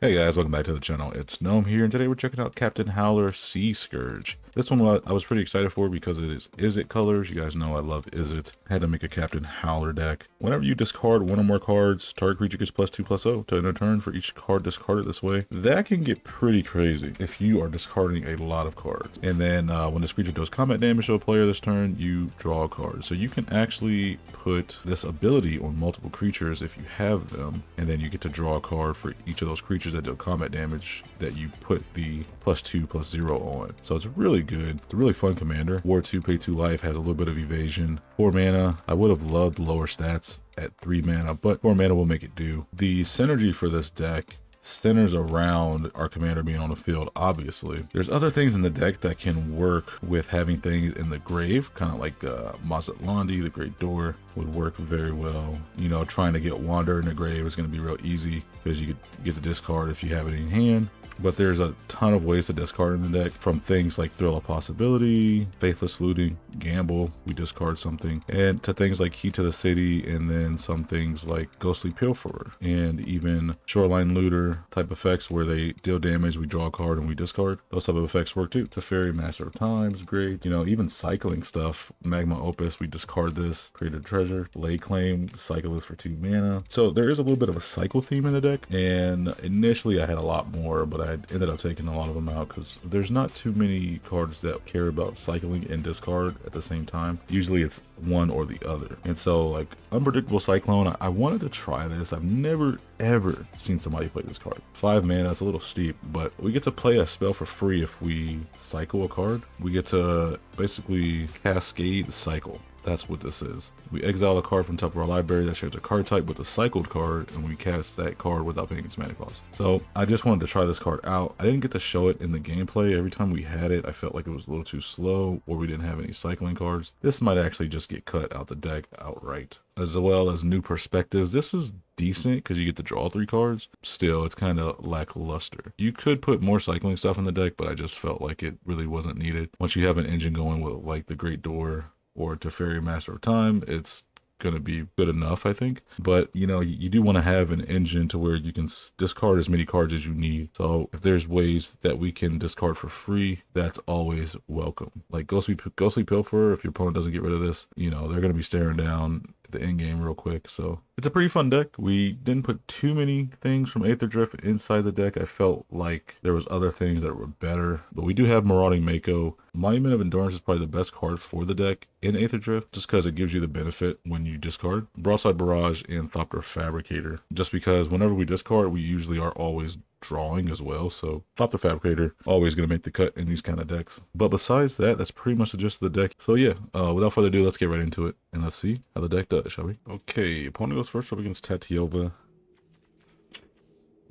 Hey guys, welcome back to the channel. It's Gnome here, and today we're checking out Captain Howler Sea Scourge. This one I was pretty excited for because it is it colors. You guys know I love it. I had to make a Captain Howler deck. Whenever you discard one or more cards, target creature gets +2/+0 to end a turn for each card discarded this way. That can get pretty crazy if you are discarding a lot of cards. And then when this creature does combat damage to a player this turn, you draw a card. So you can actually put this ability on multiple creatures if you have them, and then you get to draw a card for each of those creatures that deal combat damage that you put the +2/+0 on. So it's really good. It's a really fun commander. War 2, pay 2 life, has a little bit of evasion. 4 mana. I would have loved lower stats at 3 mana, but 4 mana will make it do. The synergy for this deck centers around our commander being on the field. Obviously there's other things in the deck that can work with having things in the grave, kind of like Mazatlandi, the Great Door would work very well. You know, trying to get Wander in the grave is going to be real easy because you could get the discard if you have it in hand. But there's a ton of ways to discard in the deck, from things like Thrill of Possibility, Faithless Looting, Gamble, we discard something, and to things like Key to the City, and then some things like Ghostly Pilferer, and even Shoreline Looter type effects where they deal damage, we draw a card, and we discard. Those type of effects work too. Teferi, Master of Time is great. You know, even cycling stuff, Magma Opus, we discard this, create a treasure, Lay Claim, cycle this for 2 mana. So there is a little bit of a cycle theme in the deck, and initially I had a lot more, but I ended up taking a lot of them out because there's not too many cards that care about cycling and discard at the same time. Usually it's one or the other. And so, like, Unpredictable Cyclone, I wanted to try this. I've never ever seen somebody play this card. 5 mana, it's a little steep, but we get to play a spell for free if we cycle a card. We get to basically cascade cycle. That's what this is. We exile a card from top of our library that shares a card type with a cycled card, and we cast that card without paying its mana cost. So I just wanted to try this card out. I didn't get to show it in the gameplay. Every time we had it, I felt like it was a little too slow, or we didn't have any cycling cards. This might actually just get cut out the deck outright. As well as New Perspectives. This is decent because you get to draw 3 cards. Still, it's kind of lackluster. You could put more cycling stuff in the deck, but I just felt like it really wasn't needed. Once you have an engine going with like the Great Door or Teferi, Master of Time, it's going to be good enough, I think. But you know, you do want to have an engine to where you can discard as many cards as you need. So if there's ways that we can discard for free, that's always welcome. Like Ghostly Pilferer, if your opponent doesn't get rid of this, you know, they're going to be staring down the end game real quick. So it's a pretty fun deck. We didn't put too many things from Aether Drift inside the deck. I felt like there was other things that were better, but we do have Marauding Mako. Monument of Endurance is probably the best card for the deck in Aether Drift, just because it gives you the benefit when you discard. Broadside Barrage and Thopter Fabricator, just because whenever we discard, we usually are always drawing as well. So Thopter Fabricator, always going to make the cut in these kind of decks. But besides that, that's pretty much the gist of the deck. So yeah, without further ado, let's get right into it and let's see how the deck does, shall we? Okay, opponent goes first up against Tatyova.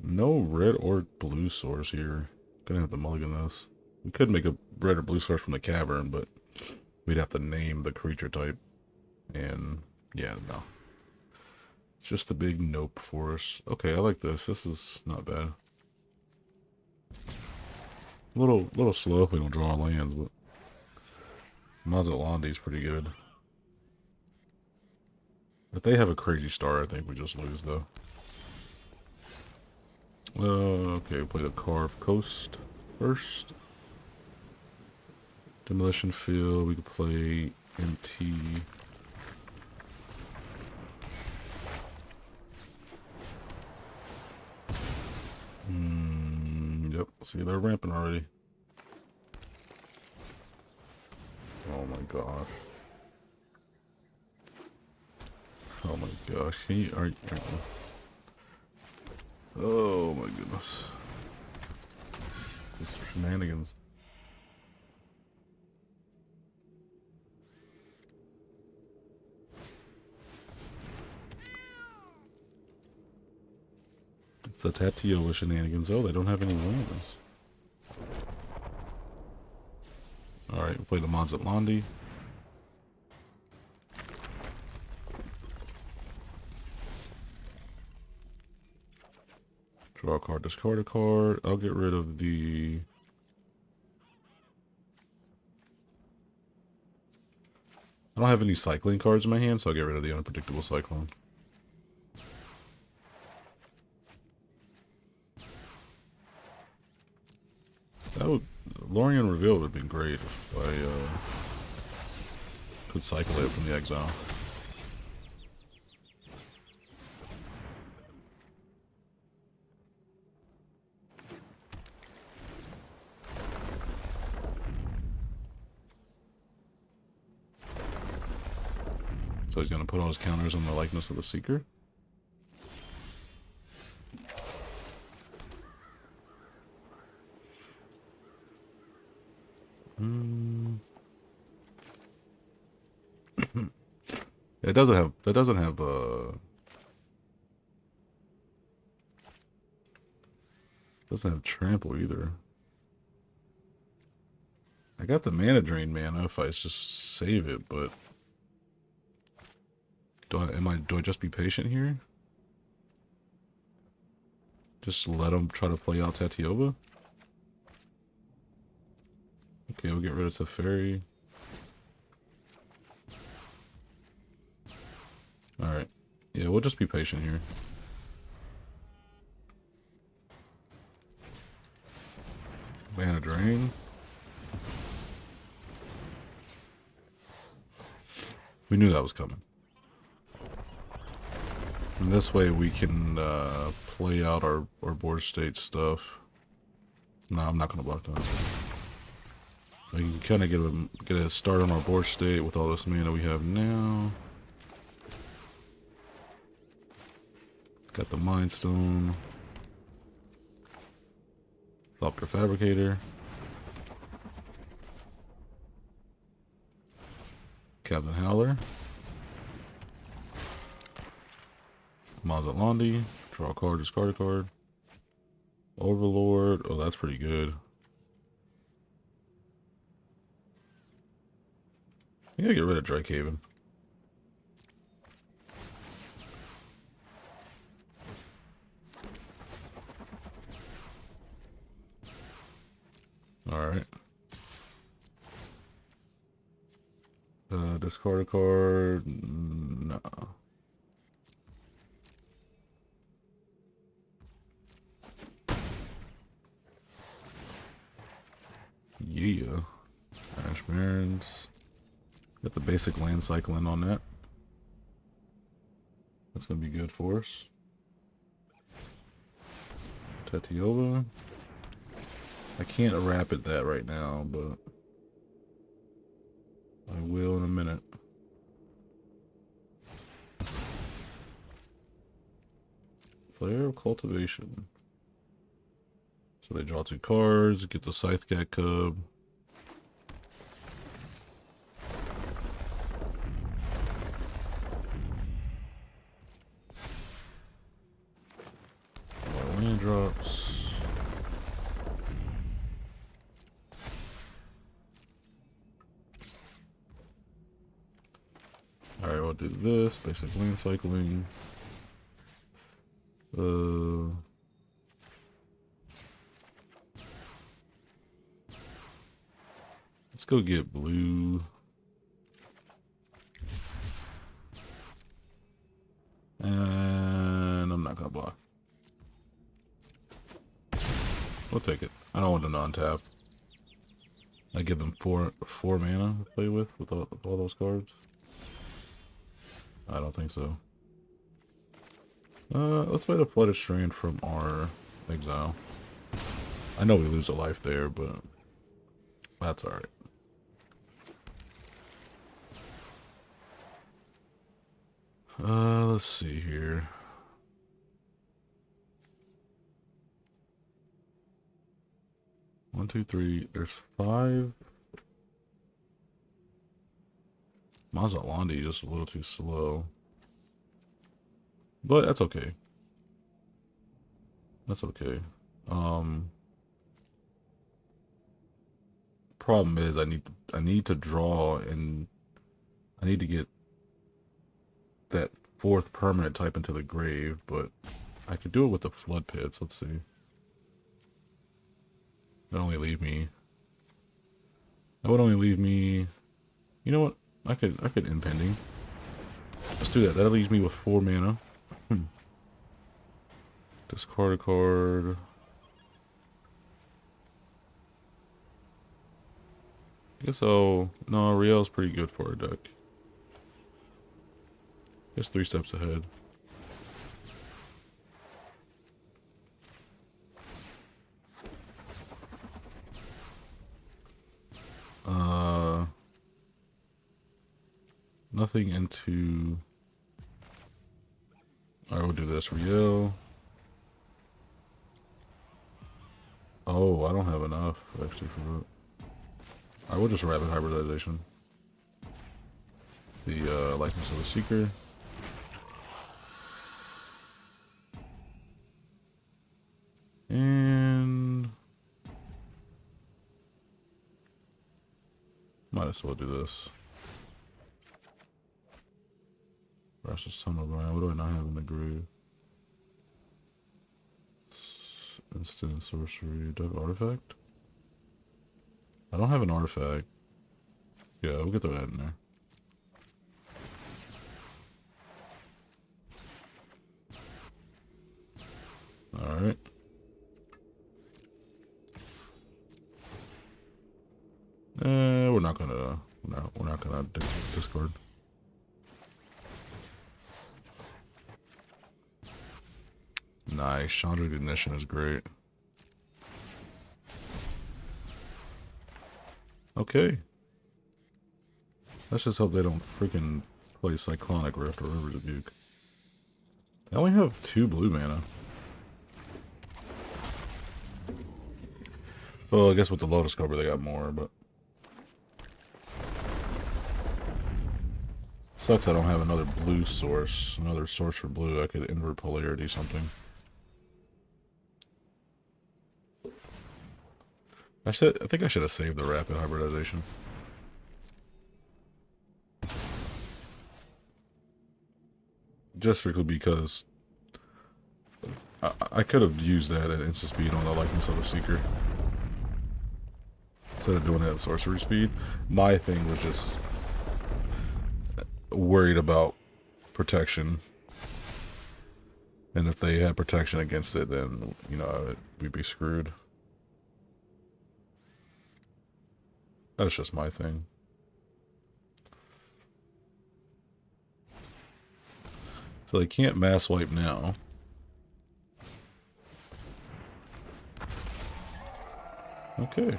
No red or blue source here. Gonna have to mulligan this. We could make a red or blue source from the cavern, but we'd have to name the creature type. And yeah, no. It's just a big nope for us. Okay, I like this. This is not bad. A little slow if we don't draw lands, but Mazatlandi is pretty good. If they have a crazy star, I think we just lose though. Okay, play the Carved Coast first. Demolition Field, we could play MT. Yep, see, they're ramping already. Oh my gosh. Oh my gosh, can you, are you, oh my goodness. It's shenanigans. It's the Tatyova shenanigans. Oh, they don't have any lands. Alright, we'll play the Mazatlandi. Draw a card, discard a card. I'll get rid of the... I don't have any cycling cards in my hand, so I'll get rid of the Unpredictable Cyclone. That would Lorien Reveal would have been great if I could cycle it from the exile. So he's gonna put all his counters on the likeness of the Seeker. It doesn't have. That doesn't have. Doesn't have trample either. I got the mana drain mana if I just save it, but do I just be patient here? Just let him try to play out Tatyova? Okay, we'll get rid of Teferi. Alright. Yeah, we'll just be patient here. Mana drain. We knew that was coming. And this way we can play out our board state stuff. No, I'm not going to block that. We can kind of get a start on our board state with all this mana we have now. Got the Mind Stone. Flopper Fabricator. Captain Howler. Mazzalandi. Draw a card, discard a card. Overlord. Oh, that's pretty good. I gotta get rid of Drakehaven. Alright. Discard a card. No. Yeah. Ash Barrens. Got the basic land cycling on that. That's gonna be good for us. Tatyova. I can't rapid that right now, but I will in a minute. Flare of Cultivation. So they draw 2 cards, get the Scythecat Cub. More land drops. Alright, we'll do this. Basic land cycling. Let's go get blue. And I'm not gonna block. We'll take it. I don't want to non-tap. I give them four mana to play with all those cards. I don't think so. Let's play the Flooded Strand from our exile. I know we lose a life there, but that's alright. Let's see here. One, two, three. There's 5. Mazzalandi just a little too slow. But that's okay. That's okay. Problem is I need to draw, and I need to get that 4th permanent type into the grave, but I could do it with the Flood Pits. Let's see. That only leave me. That would only leave me. You know what? I could impending. Let's do that. That leaves me with 4 mana. Discard a card. I guess so. No, Riel's pretty good for our deck. Just 3 steps ahead. Nothing into... I will do this. Riel. Oh, I don't have enough, actually, for that. I will just rapid hybridization. The likeness of the Seeker. And... might as well do this. Precious Tunnel Ground. What do I not have in the grave? Instant sorcery. Do I have an artifact? I don't have an artifact. Yeah, we'll get that in there. Alright. We're not gonna discard. Nice. Chandra Ignition is great. Okay. Let's just hope they don't freaking play Cyclonic Rift or River's Rebuke. They only have 2 blue mana. Well, I guess with the Lotus cover they got more, but... sucks I don't have another blue source. Another source for blue. I could invert polarity something. I think I should have saved the rapid hybridization. Just strictly because I could have used that at instant speed on the likeness of the Seeker. Instead of doing it at sorcery speed. My thing was just worried about protection. And if they had protection against it, then, you know, we'd be screwed. That's just my thing. So they can't mass wipe now. Okay.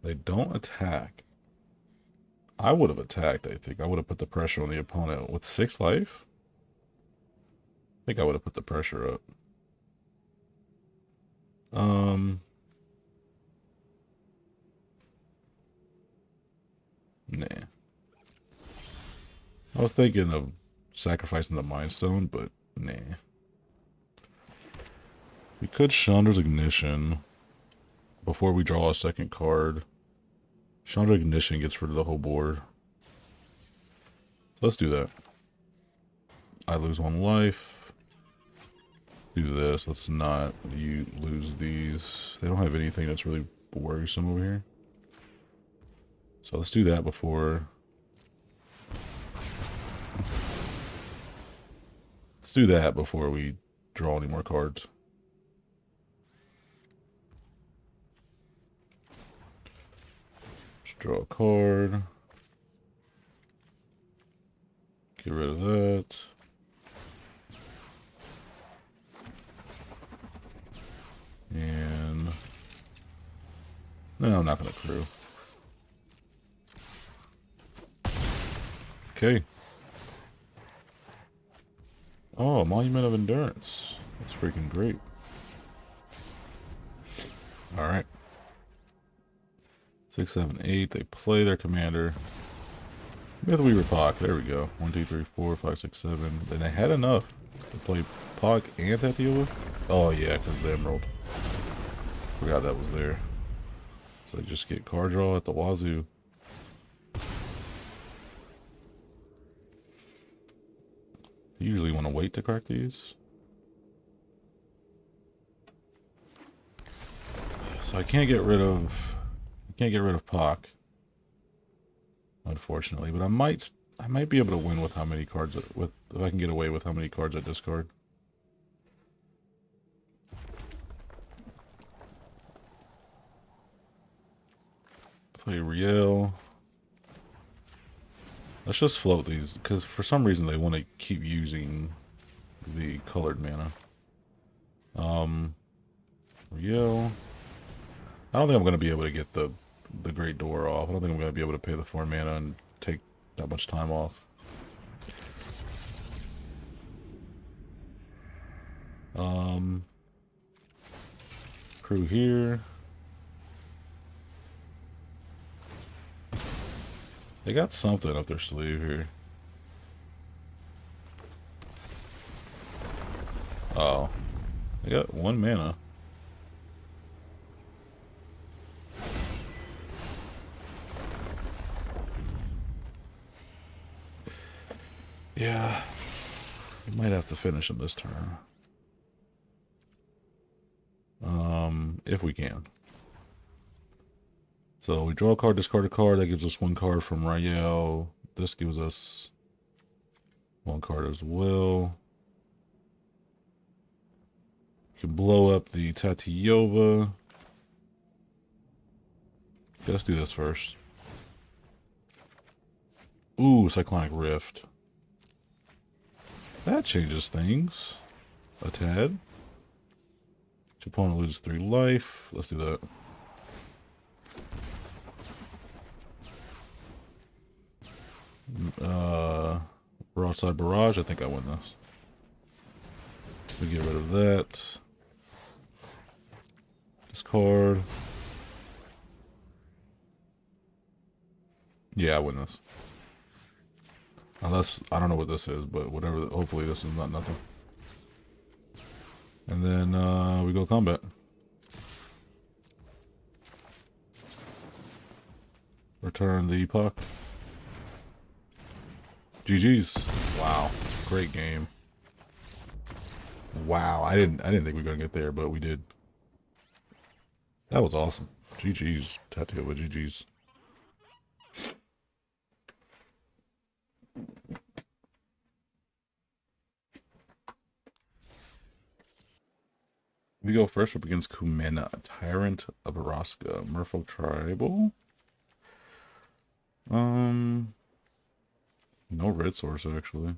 They don't attack. I would have attacked, I think. I would have put the pressure on the opponent. With 6 life? I think I would have put the pressure up. Nah. I was thinking of sacrificing the Mind Stone, but nah. We could Chandra's Ignition before we draw a second card. Chandra Ignition gets rid of the whole board. So let's do that. I lose 1 life. Do this. Let's not you lose these. They don't have anything that's really worrisome over here. So let's do that before... let's do that before we draw any more cards. Just draw a card. Get rid of that. And... no, I'm not going to crew. Okay. Oh, Monument of Endurance. That's freaking great. Alright. 6, 7, 8. They play their commander. Mythweaver Pock. There we go. 1, 2, 3, 4, 5, 6, 7. Then they had enough to play Pock and Tatyova. Oh, yeah, because the Emerald. Forgot that was there. So they just get card draw at the wazoo. You usually want to wait to crack these. So I can't get rid of Pock, unfortunately, but I might be able to win with how many cards if I can get away with how many cards I discard. Play Riel. Let's just float these, because for some reason they want to keep using the colored mana. Riel. I don't think I'm going to be able to get the Great Door off. I don't think I'm going to be able to pay the 4 mana and take that much time off. Crew here. They got something up their sleeve here. Oh. They got 1 mana. Yeah. We might have to finish him this turn. If we can. So we draw a card, discard a card. That gives us 1 card from Riel. This gives us 1 card as well. You can blow up the Tatyova. Okay, let's do this first. Ooh, Cyclonic Rift. That changes things a tad. Your opponent loses 3 life. Let's do that. Broadside Barrage. I think I win this. We get rid of that. Discard. Yeah, I win this. Unless, I don't know what this is, but whatever, hopefully this is not nothing. And then we go combat. Return the puck. GG's. Wow. Great game. Wow, I didn't think we were gonna get there, but we did. That was awesome. GG's, Tatyova, GG's. We go first up against Kumena, a Tyrant of Araska, Merfolk Tribal. No red source actually.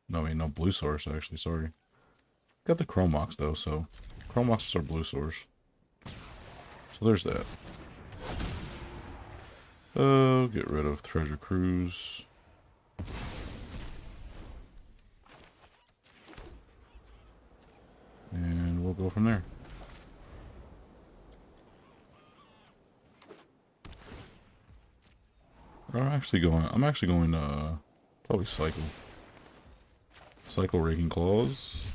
No, I mean no blue source actually, sorry. Got the Chrome Mox though, so Chrome Mox is our blue source. So there's that. Get rid of Treasure Cruise. And we'll go from there. I'm actually going probably Cycle. Cycle Raking Claws.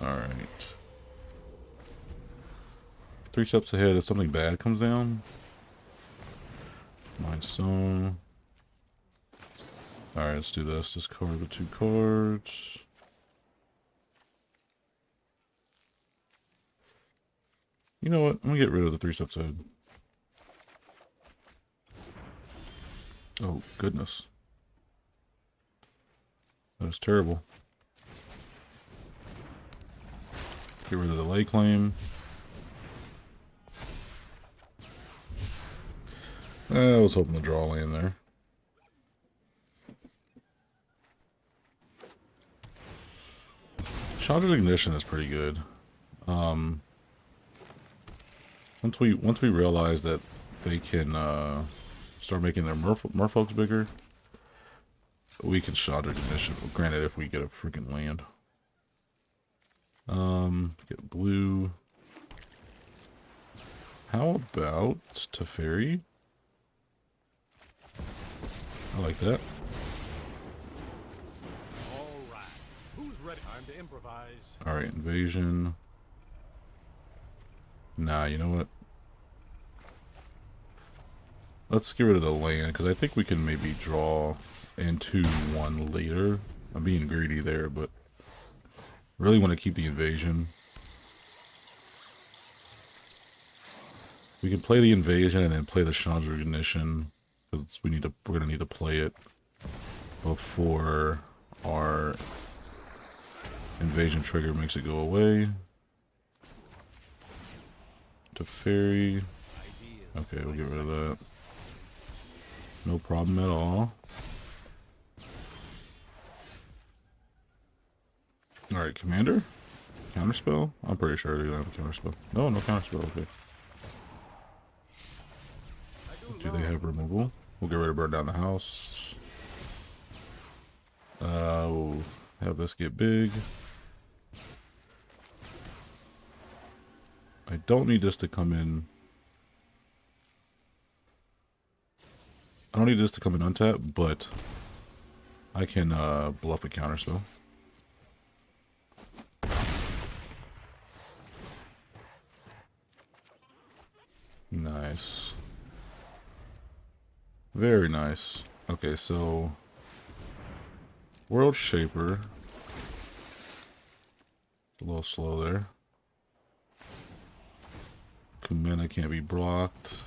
Alright. 3 steps ahead if something bad comes down. Mind Stone. Alright, let's do this. Discard the 2 cards. You know what? I'm gonna get rid of the 3 steps ahead. Oh, goodness. That was terrible. Get rid of the lay claim. I was hoping to draw land there. Chandra's Ignition is pretty good. Once we realize that they can start making their merfolks bigger, we can Chandra Ignition. Well, granted, if we get a freaking land. Get blue. How about Teferi? I like that. Alright. Who's ready? Time to improvise. Alright, invasion. Nah, you know what? Let's get rid of the land, because I think we can maybe draw into 1 later. I'm being greedy there, but really want to keep the invasion. We can play the invasion and then play the Chandra Ignition, because we're gonna need to play it before our Invasion trigger makes it go away. To fairy. Okay, we'll get rid of that. No problem at all. Alright, commander? Counterspell? I'm pretty sure they don't have a counterspell. No, no counterspell, okay. Do they have removal? We'll get ready to burn down the house. We'll have this get big. I don't need this to come in. I don't need this to come in untapped, but I can bluff a counterspell. Nice. Very nice. Okay, so World Shaper. A little slow there. Kumena can't be blocked.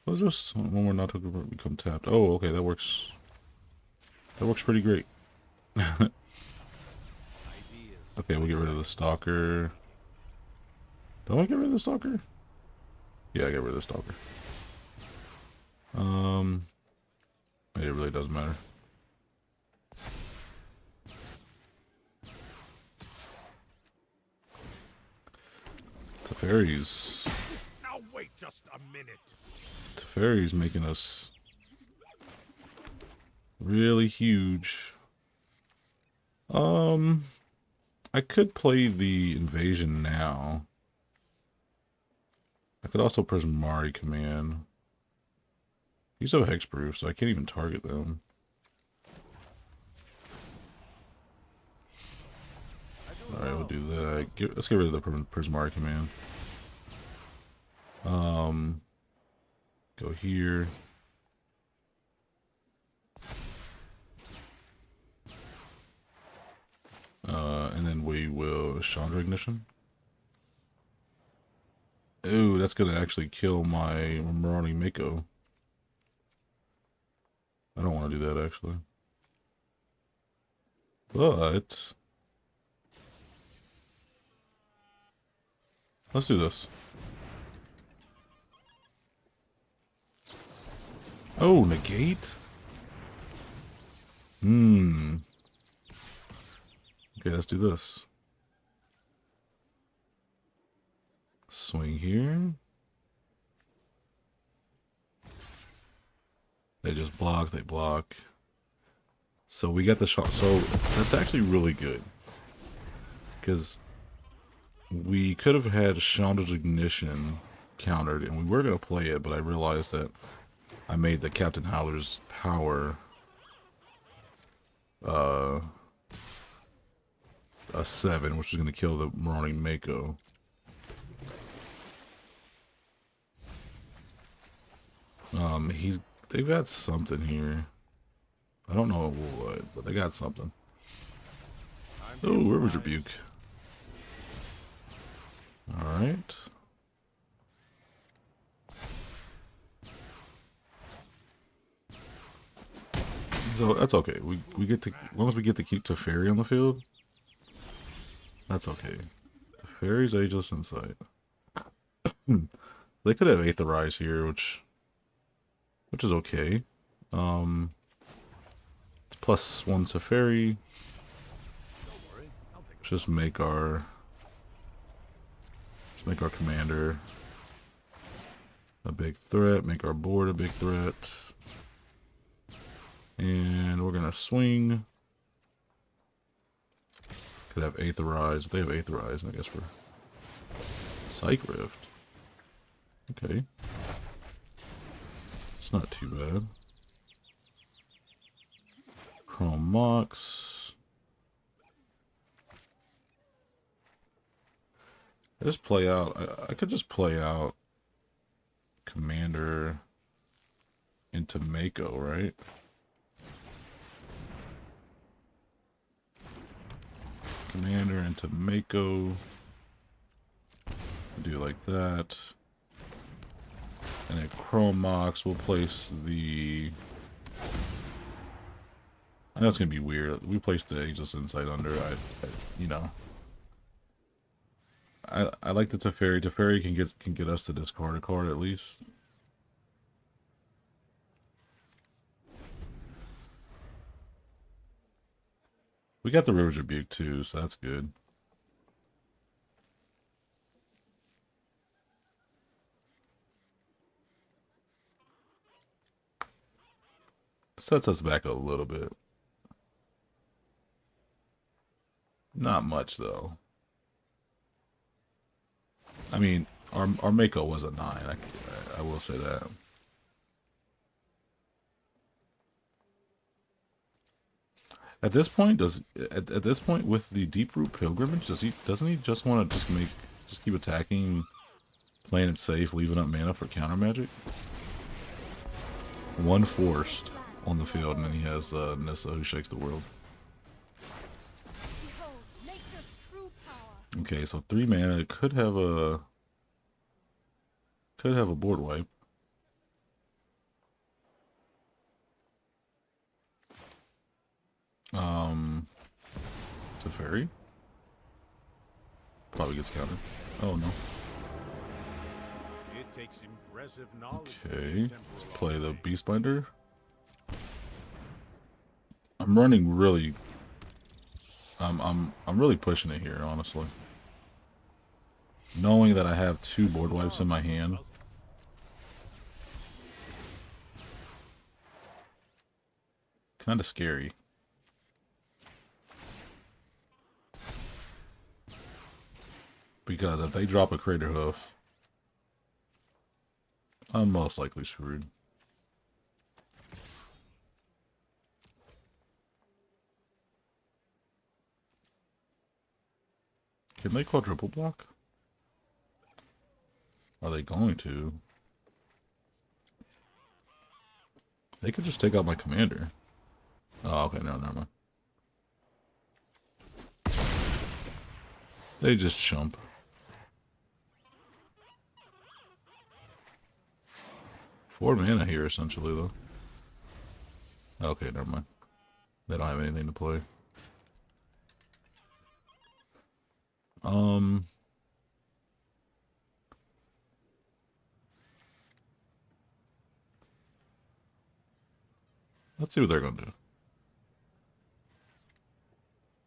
What is this? When we're not to become tapped. Oh, okay, that works. That works pretty great. Okay, we'll get rid of the Stalker. Don't I get rid of the Stalker? Yeah, I get rid of the Stalker. It really doesn't matter. Teferi's. Now wait just a minute. Teferi's making us really huge. I could play the invasion now. I could also Prismari command. He's so hexproof, so I can't even target them. Alright, we'll do that. Let's get rid of the Prismari command. Go here. And then we will Chandra Ignition. Ooh, that's gonna actually kill my Marauding Mako. I don't want to do that actually. But let's do this. Oh, negate? Okay, let's do this. Swing here. They just block, they block. So we got the shot. So that's actually really good. Because we could have had Chandra's Ignition countered, and we were going to play it, but I realized that I made the Captain Howler's power a 7, which is going to kill the Marauding Mako. They've got something here. I don't know what, but they got something. Oh, River's Rebuke. Alright. So that's okay. We get to, as long as we get to keep Teferi on the field, that's okay. Teferi's Ageless Insight. They could have Aetherize here, which is okay. It's +1 Teferi. Just make our commander a big threat, make our board a big threat. And we're gonna swing. Could have Aetherize. They have Aetherize, I guess, for Psych Rift. Okay. It's not too bad. Chrome Mox. I just play out. I could just play out Commander into Mako, right? Commander into Mako. Do like that. And then Chrome Mox will place the I know it's gonna be weird. We placed the Ageless Insight under. You know, I like the Teferi. Teferi can get us to discard a card at least. We got the River's Rebuke too, so that's good. Sets us back a little bit. Not much though. I mean, our Mako was a 9. I will say that. At this point, at this point with the Deep-Root Pilgrimage, doesn't he just want to just keep attacking, playing it safe, leaving up mana for counter magic? One forced on the field, and then he has Nissa who shakes the world. Okay, so 3 mana could have a board wipe. Teferi probably gets countered. Oh no. It takes impressive knowledge. Okay, let's play the Beastbinder. I'm running really. I'm really pushing it here, honestly. Knowing that I have 2 board wipes in my hand. Kind of scary. Because if they drop a Crater Hoof, I'm most likely screwed. Can they quadruple block? Are they going to? They could just take out my commander. Oh, okay, no, never mind. They just chump. Four mana here, essentially, though. Okay, never mind. They don't have anything to play. Let's see what they're gonna do.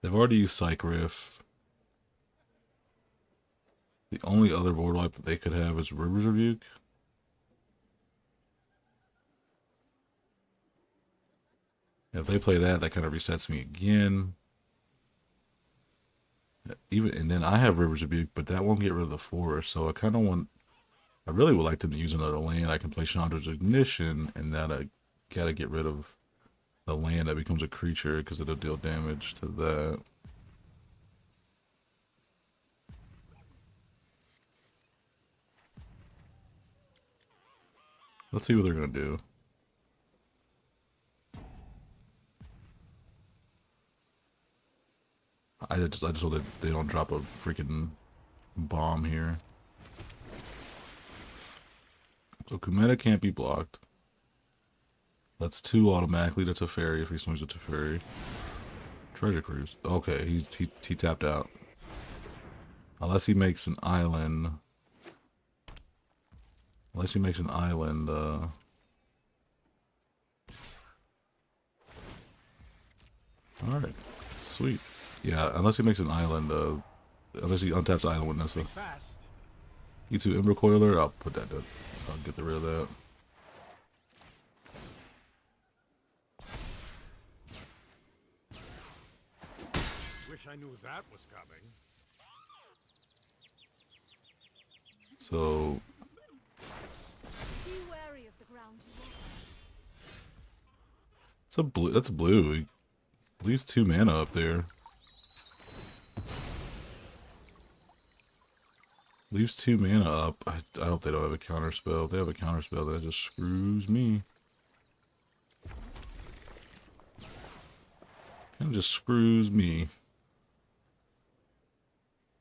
They've already used Psych Riff. The only other board wipe that they could have is River's Rebuke. If they play that, that kind of resets me again. And then I have River's Rebuke, but that won't get rid of the forest. So I really would like them to use another land. I can play Chandra's Ignition, and that I gotta get rid of the land that becomes a creature because it'll deal damage to that. Let's see what they're gonna do. I just hope that they don't drop a freaking bomb here. So Kumena can't be blocked. That's 2 automatically to Teferi if he swings a Teferi. Treasure Cruise. Okay, he tapped out. Unless he makes an island. Unless he makes an island, Alright. Sweet. Yeah, unless he makes an island, unless he untaps the island with Nissa. E2 Ember Coiler, I'll put that down. I'll get rid of that. Wish I knew that was coming. So Be wary of the ground you walk. it's a blue. That's blue. He leaves 2 mana up there. Leaves 2 mana up. I hope they don't have a counter spell. If they have a counter spell, that just screws me. Kind of just screws me.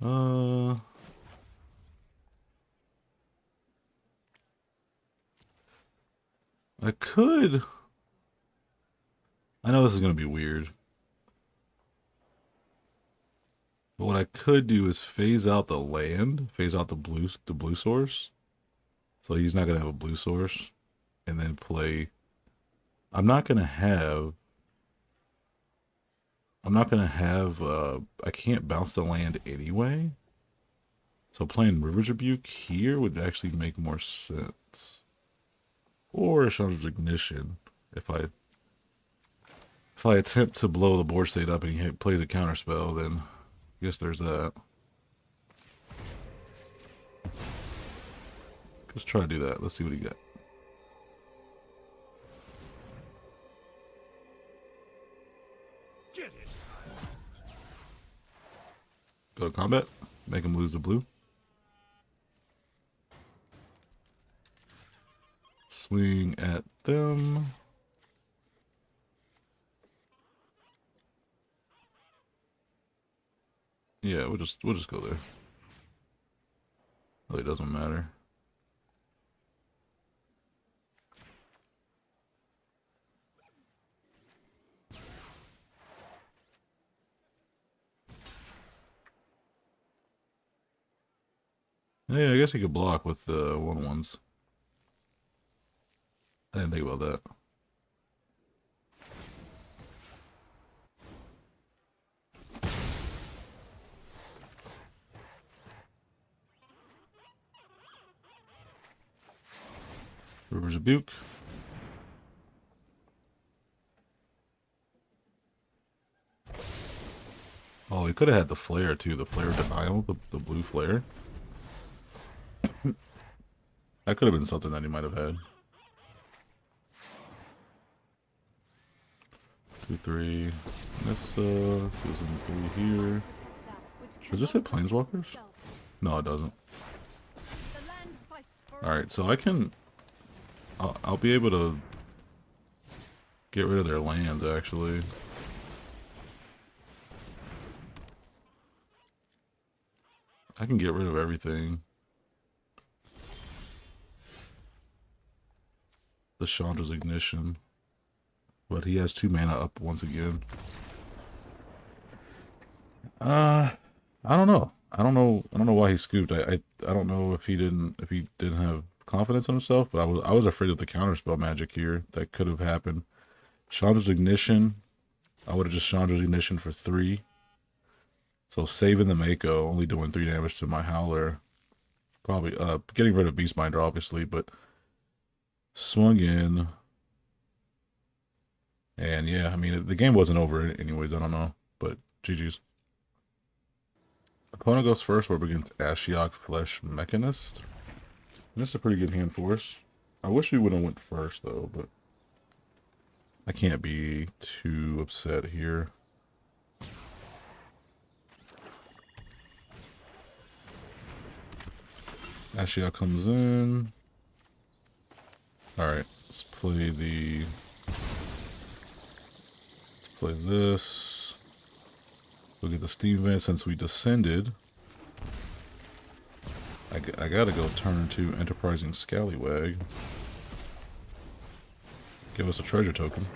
I could I know this is gonna be weird. But what I could do is phase out the land, phase out the blue source. So he's not gonna have a blue source, and then play. I'm not gonna have. I'm not gonna have. I can't bounce the land anyway. So playing River's Rebuke here would actually make more sense. Or Chandra's Ignition if I attempt to blow the board state up and he plays a counter spell, then I guess there's that. Let's try to do that. Let's see what he got. Get it. Go to combat. Make him lose the blue. Swing at them. Yeah, we'll just go there. Really doesn't matter. Yeah, I guess he could block with the 1/1s. I didn't think about that. River's Rebuke. Oh, he could have had the flare too. The flare denial, the blue flare. That could have been something that he might have had. 2, 3. This goes in 3 here. Does this hit Planeswalkers? No, it doesn't. Alright, so I can... I'll be able to get rid of their land, actually. I can get rid of everything. The Chandra's Ignition. But he has 2 mana up once again. I don't know. I don't know why he scooped. I don't know if he didn't have confidence in himself, but I was afraid of the counterspell magic here that could have happened. Chandra's Ignition. I would have just Chandra's Ignition for 3. So saving the Mako, only doing 3 damage to my Howler. Probably getting rid of Beastminder obviously, but swung in. And yeah, I mean the game wasn't over anyways, I don't know. But GG's. Opponent goes first, we're up against Ashiok Flesh Mechanist. And this is a pretty good hand for us. I wish we would have went first though, but I can't be too upset here. Ashiok comes in. Alright, let's play this. We'll get the Steam Vent since we descended. I gotta go turn to Enterprising Scallywag. Give us a treasure token.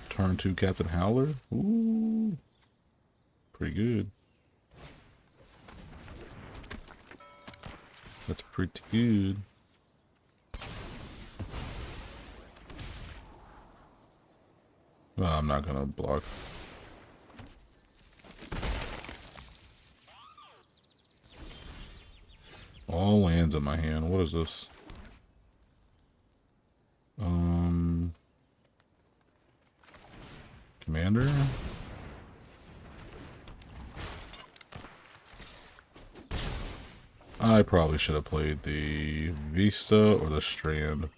Turn to Captain Howler. Ooh. Pretty good. That's pretty good. Well, I'm not gonna block. All lands in my hand. What is this? Commander? I probably should have played the Vista or the Strand.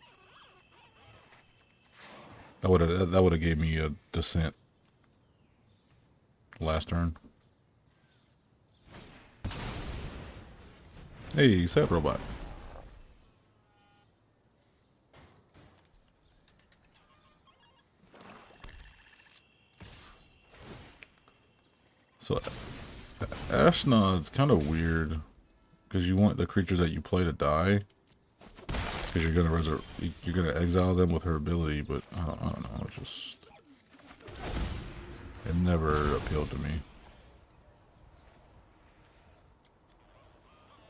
That would have gave me a Descent last turn. Hey, Sap Robot. So Ashnod's kind of weird because you want the creatures that you play to die. Because you're gonna exile them with her ability, but I don't know. It never appealed to me.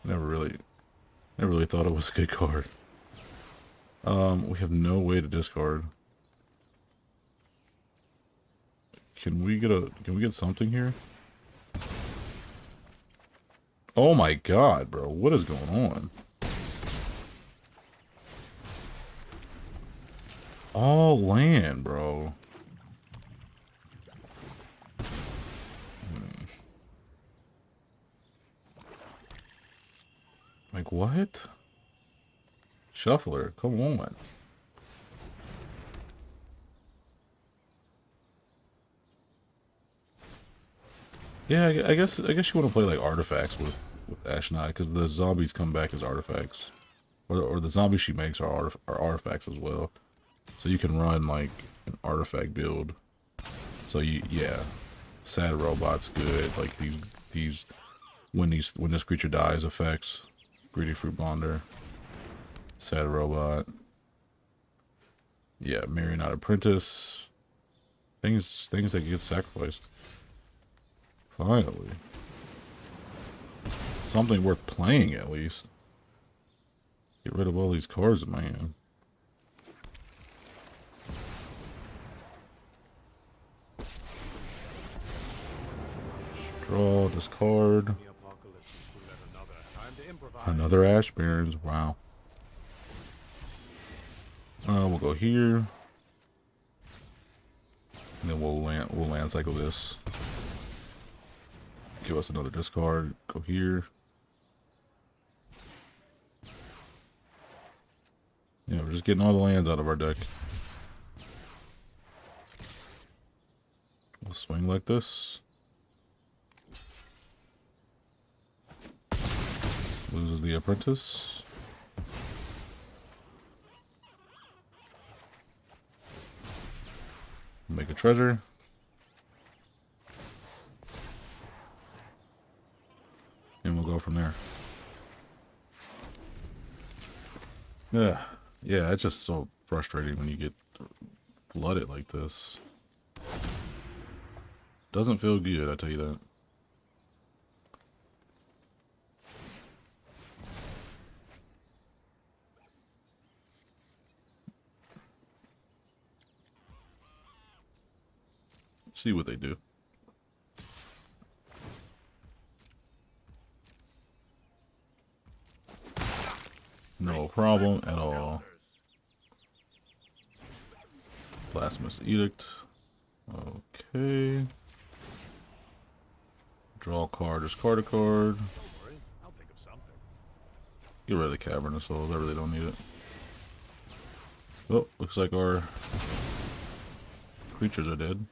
Never really thought it was a good card. We have no way to discard. Can we get something here? Oh my god, bro. What is going on? All land, bro. Like, what? Shuffler, come on. Yeah, I guess you want to play like artifacts with Ashnod, because the zombies come back as artifacts. Or the zombies she makes are artifacts as well. So you can run like an artifact build. So yeah. Sad robot's good. Like these when this creature dies effects. Greedy fruit bonder. Sad robot. Yeah, Marionette apprentice. Things that get sacrificed. Finally. Something worth playing at least. Get rid of all these cards in my hand. Draw, discard. Another Ash Barons. Wow. We'll go here. And then we'll land cycle this. Give us another discard. Go here. Yeah, we're just getting all the lands out of our deck. We'll swing like this. Loses the apprentice. Make a treasure. And we'll go from there. Yeah, it's just so frustrating when you get flooded like this. Doesn't feel good, I tell you that. Let's see what they do. No problem at all. Blasphemous Edict. Okay. Draw a card, discard a card. Get rid of the Cavernous Souls, I really don't need it. Oh, looks like our creatures are dead.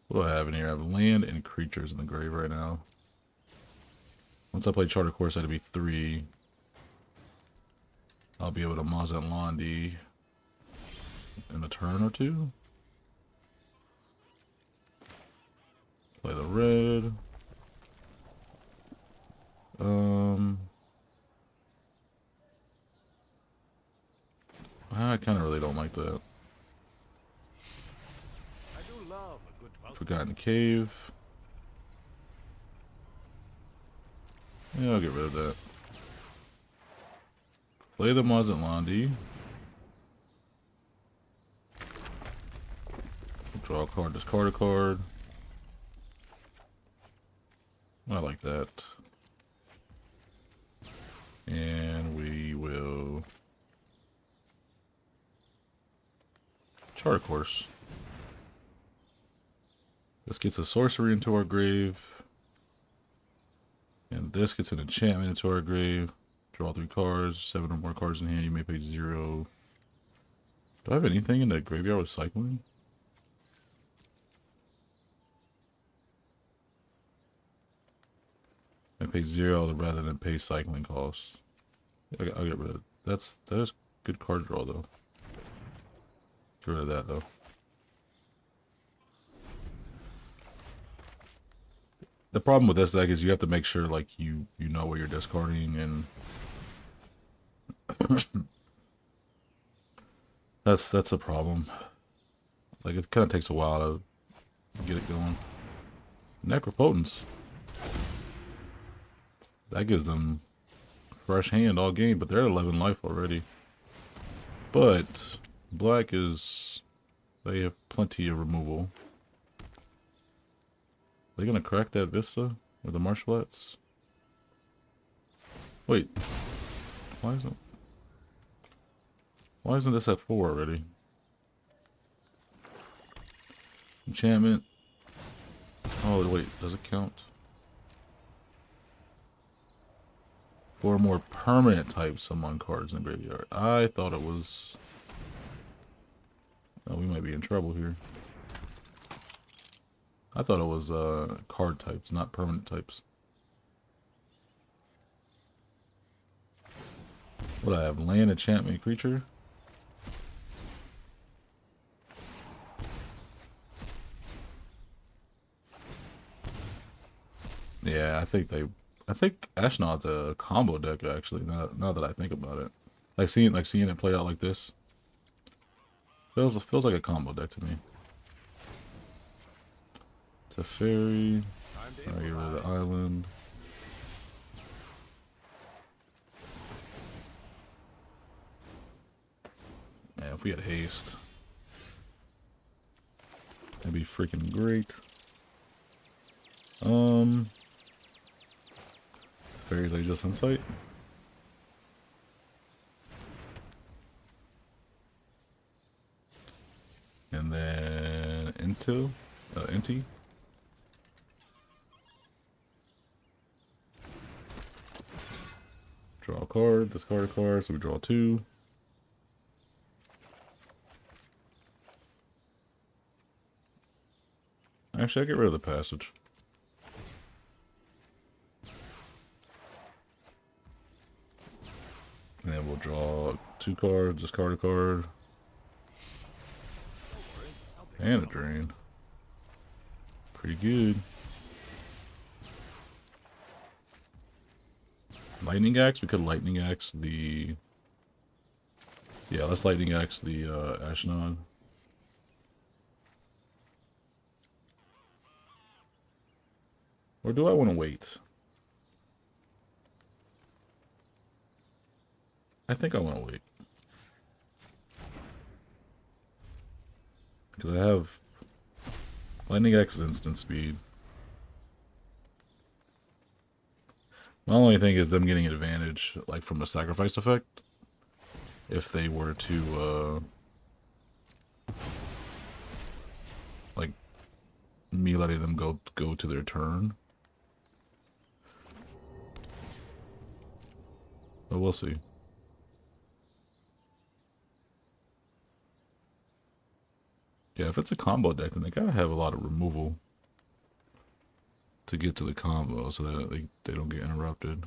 What do I have in here? I have land and creatures in the grave right now. Once I play Charter Course, that'll be 3. I'll be able to Mazat Londi in a turn or 2. Play the red. I kind of really don't like that. Forgotten Cave. Yeah, I'll get rid of that. Play the Mazat Londi. Draw a card, discard a card. I like that. And we will Charter Course. This gets a sorcery into our grave. And this gets an enchantment into our grave. Draw 3 cards, 7 or more cards in hand. You may pay 0. Do I have anything in the graveyard with cycling? I pay 0 rather than pay cycling costs. I'll get rid of it. That is good card draw though. Get rid of that though. The problem with this deck is you have to make sure like you know what you're discarding, and that's a problem. Like it kind of takes a while to get it going. Necropotence. That gives them fresh hand all game, but they're at 11 life already. But black is, they have plenty of removal. Are they gonna crack that Vista with the Marshallets? Wait, why isn't this at 4 already? Enchantment. Oh wait, does it count? 4 more permanent type summon cards in the graveyard. I thought it was... Oh, we might be in trouble here. I thought it was card types, not permanent types. What do I have? Land, enchantment, creature? Yeah, I think Ashnod's a combo deck actually. Now that I think about it, like seeing it play out like this, feels like a combo deck to me. It's a fairy. Get rid of the island. Man, if we had haste, that'd be freaking great. Fairies like just insight. And then Inti. Draw a card, discard a card, so we draw 2. Actually, I get rid of the passage. And then we'll draw 2 cards, discard a card. And a drain. Pretty good. Lightning Axe? We could Lightning Axe the... Yeah, let's Lightning Axe the Ashnod. Or do I want to wait? I think I want to wait. Because I have Lightning Axe instant speed. My only thing is them getting advantage, like from the sacrifice effect, if they were to, like, me letting them go to their turn. But we'll see. Yeah, if it's a combo deck, then they gotta have a lot of removal to get to the combo so that they don't get interrupted.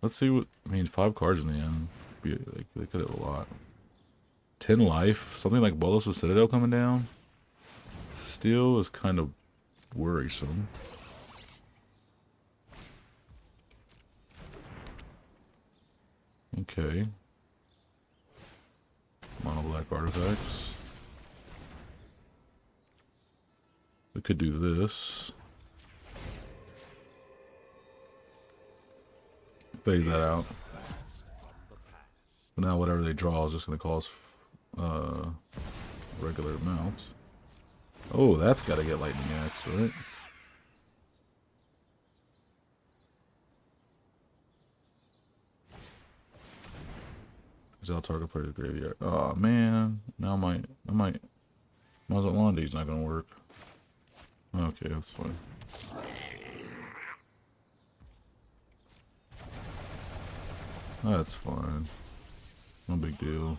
Let's see what... I mean, 5 cards in the end. They could have a lot. 10 life? Something like Bolos' Citadel coming down? Still is kind of worrisome. Okay. Mono black artifacts. We could do this. Phase that out. But now whatever they draw is just going to cost regular amounts. Oh, that's got to get Lightning Axe, right? Exile target player to graveyard. Oh man, now I might. Mazatlandi's not gonna work. Okay, that's fine. That's fine. No big deal.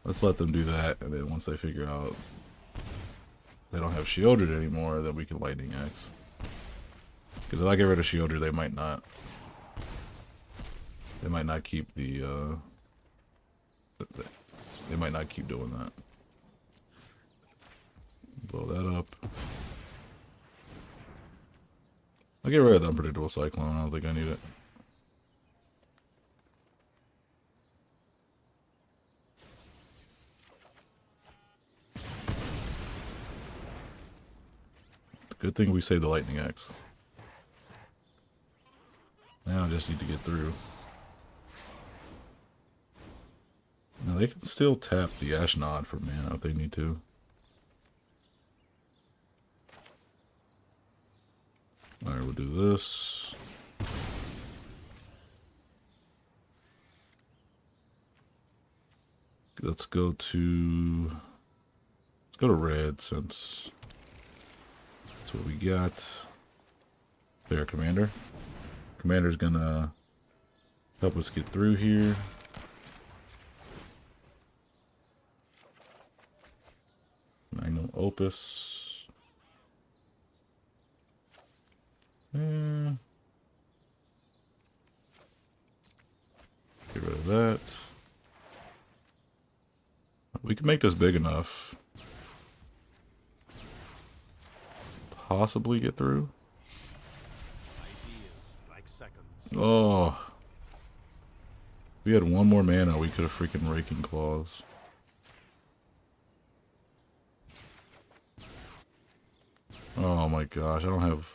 Let's let them do that, and then once they figure out they don't have shielded anymore, then we can Lightning Axe. Because if I get rid of Shielder, they might not. They might not keep the, they might not keep doing that. Blow that up. I'll get rid of the Unpredictable Cyclone. I don't think I need it. Good thing we saved the Lightning Axe. Now I just need to get through. Now they can still tap the Ashnod for mana if they need to. Alright, we'll do this. Let's go to red since that's what we got. There, Commander. Commander's gonna help us get through here. Magnum Opus. Get rid of that. We can make this big enough. Possibly get through. Like seconds. Oh. If we had one more mana, we could have freaking Raking Claws. Oh my gosh, I don't have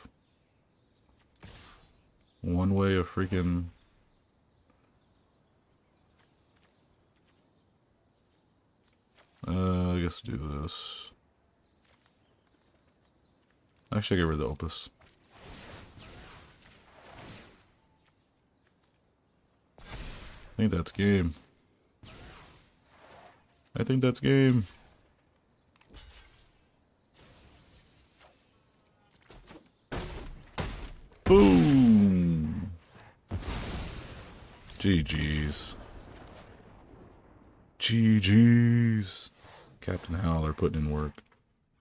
one way of freaking... I guess do this. Actually, I get rid of the Opus. I think that's game. I think that's game. Boom! GG's. GG's. Captain Howler putting in work.